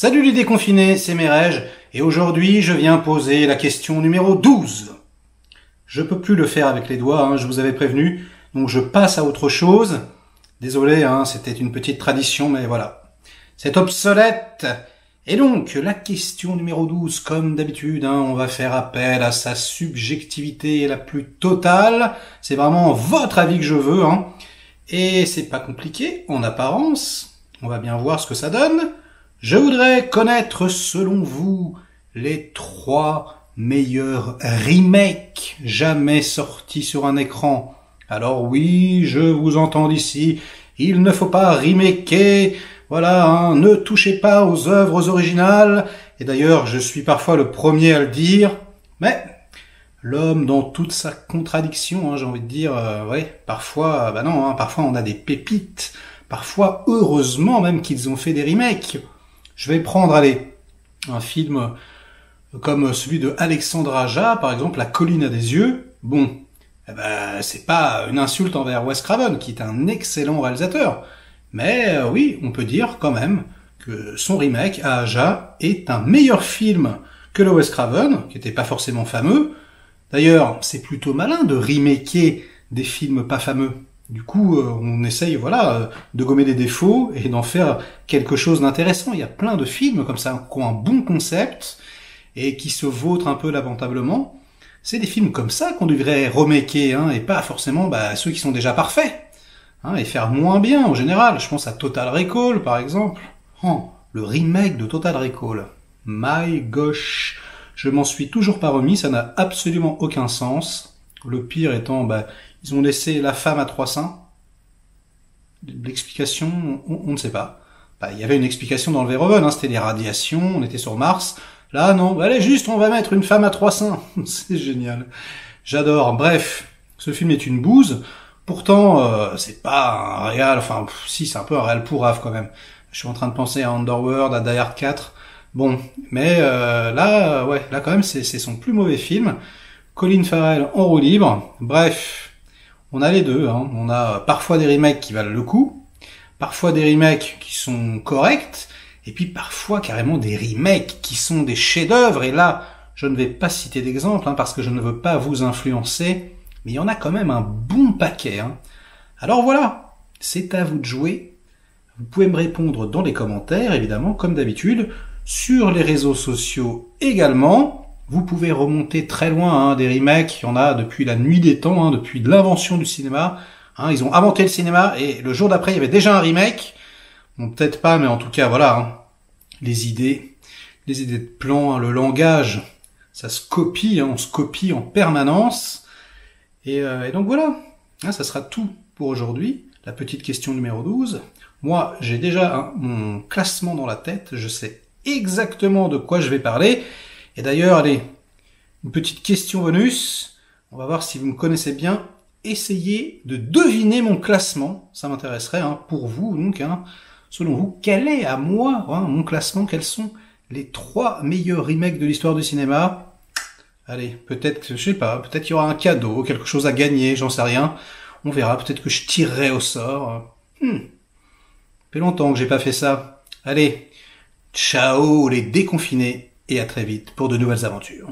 Salut les déconfinés, c'est Merege, et aujourd'hui je viens poser la question numéro 12. Je peux plus le faire avec les doigts, je vous avais prévenu, donc je passe à autre chose. Désolé, c'était une petite tradition, mais voilà. C'est obsolète. Et donc, la question numéro 12, comme d'habitude, on va faire appel à sa subjectivité la plus totale. C'est vraiment votre avis que je veux, Et c'est pas compliqué, en apparence. On va bien voir ce que ça donne. Je voudrais connaître, selon vous, les 3 meilleurs remakes jamais sortis sur un écran. Alors oui, je vous entends d'ici, il ne faut pas remaker, voilà, ne touchez pas aux œuvres originales. Et d'ailleurs, je suis parfois le premier à le dire, mais l'homme dans toute sa contradiction, j'ai envie de dire, parfois, parfois on a des pépites, parfois heureusement même qu'ils ont fait des remakes. Je vais prendre, un film comme celui de Alexandre Aja, par exemple, La colline à des yeux. Bon, c'est pas une insulte envers Wes Craven, qui est un excellent réalisateur. Mais oui, on peut dire quand même que son remake à Aja est un meilleur film que le Wes Craven, qui était pas forcément fameux. D'ailleurs, c'est plutôt malin de remaker des films pas fameux. Du coup, on essaye, de gommer des défauts et d'en faire quelque chose d'intéressant. Il y a plein de films comme ça qui ont un bon concept et qui se vautrent un peu lamentablement. C'est des films comme ça qu'on devrait remaker, et pas forcément ceux qui sont déjà parfaits. Et faire moins bien en général. Je pense à Total Recall, par exemple. Le remake de Total Recall. My gosh, je m'en suis toujours pas remis, ça n'a absolument aucun sens. Le pire étant, ils ont laissé la femme à 3 seins. L'explication, on ne sait pas. Il y avait une explication dans le Verhoeven, c'était les radiations, on était sur Mars. Là, non, allez, juste, on va mettre une femme à 3 seins. C'est génial. J'adore. Bref, ce film est une bouse. Pourtant, c'est pas un réal, si, c'est un peu un réal pourrave quand même. Je suis en train de penser à Underworld, à Die Hard 4. Bon, mais là quand même, c'est son plus mauvais film. Colin Farrell en roue libre. Bref, on a les deux. On a parfois des remakes qui valent le coup, parfois des remakes qui sont corrects, et puis parfois carrément des remakes qui sont des chefs-d'œuvre. Et là, je ne vais pas citer d'exemple parce que je ne veux pas vous influencer, mais il y en a quand même un bon paquet. Alors voilà, c'est à vous de jouer. Vous pouvez me répondre dans les commentaires, évidemment, comme d'habitude, sur les réseaux sociaux également. Vous pouvez remonter très loin, des remakes, il y en a depuis la nuit des temps, depuis l'invention du cinéma. Ils ont inventé le cinéma et le jour d'après, il y avait déjà un remake. Bon, peut-être pas, mais en tout cas, les idées de plan, le langage, ça se copie, on se copie en permanence. Et donc voilà, ça sera tout pour aujourd'hui, la petite question numéro 12. Moi, j'ai déjà mon classement dans la tête, je sais exactement de quoi je vais parler. Et d'ailleurs, une petite question bonus. On va voir si vous me connaissez bien. Essayez de deviner mon classement. Ça m'intéresserait, pour vous, donc. Selon vous, quel est à moi, mon classement? Quels sont les 3 meilleurs remakes de l'histoire du cinéma? Allez, peut-être que, je sais pas, peut-être qu'il y aura un cadeau, quelque chose à gagner, j'en sais rien. On verra, peut-être que je tirerai au sort. Ça fait longtemps que j'ai pas fait ça. Allez, ciao les déconfinés. Et à très vite pour de nouvelles aventures.